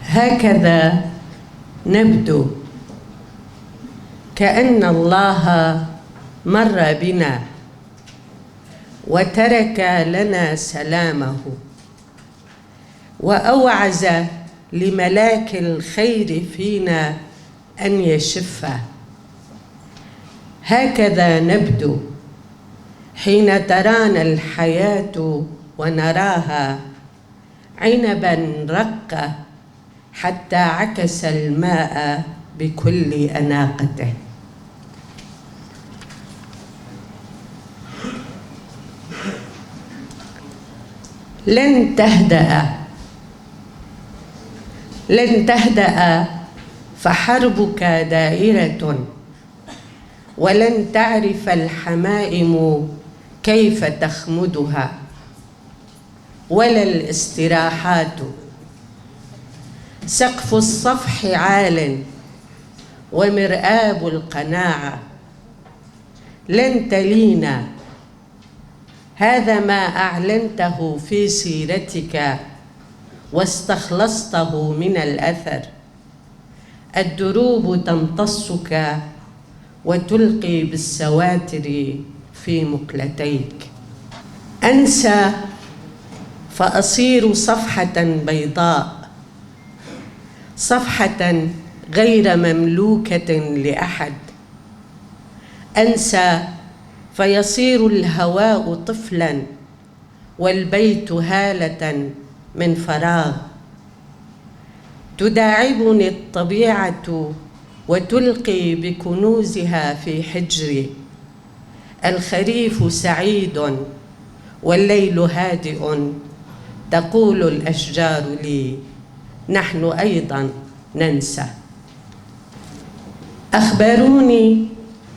هكذا نبدو، كأن الله مر بنا وترك لنا سلامه، وأوعز لملاك الخير فينا أن يشف. هكذا نبدو حين ترانا الحياة ونراها عنبا رق حتى عكس الماء بكل أناقته. لن تهدأ فحربك دائرة، ولن تعرف الحمائم كيف تخمدها ولا الاستراحات. سقف الصفح عال ومرآب القناعة لن تلينا. هذا ما أعلنته في سيرتك واستخلصته من الأثر. الدروب تمتصك وتلقي بالسواتر في مقلتيك. أنسى فأصير صفحة بيضاء، صفحة غير مملوكة لأحد. أنسى فيصير الهواء طفلاً والبيت هالة من فراغ. تداعبني الطبيعة وتلقي بكنوزها في حجري. الخريف سعيد والليل هادئ، تقول الأشجار لي نحن أيضاً ننسى. أخبروني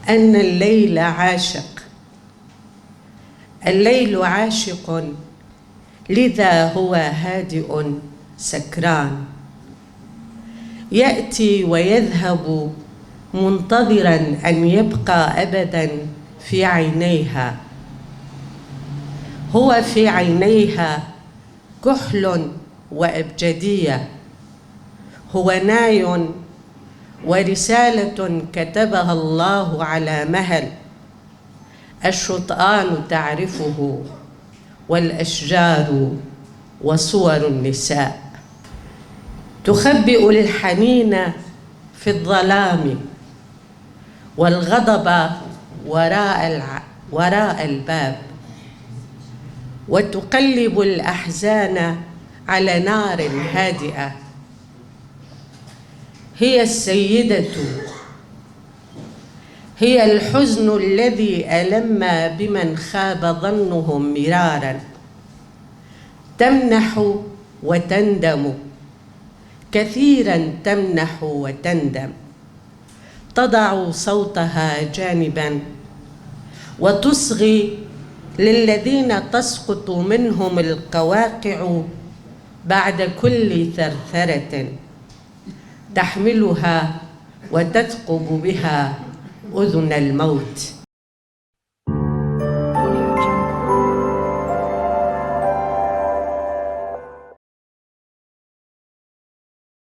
أن الليل عاشق. الليل عاشق، لذا هو هادئ سكران. يأتي ويذهب منتظراً أن يبقى أبداً في عينيها. هو في عينيها كحل وأبجدية. هو ناي ورسالة كتبها الله على مهل. الشطآن تعرفه والأشجار وصور النساء. تخبئ الحنين في الظلام والغضب وراء الباب، وتقلب الأحزان على نار هادئة. هي السيدة، هي الحزن الذي ألم بمن خاب ظنهم مرارا. تمنح وتندم، كثيرا تمنح وتندم. تضع صوتها جانبا وتصغي للذين تسقط منهم القواقع بعد كل ثرثرة. تحملها وتثقب بها أذن الموت.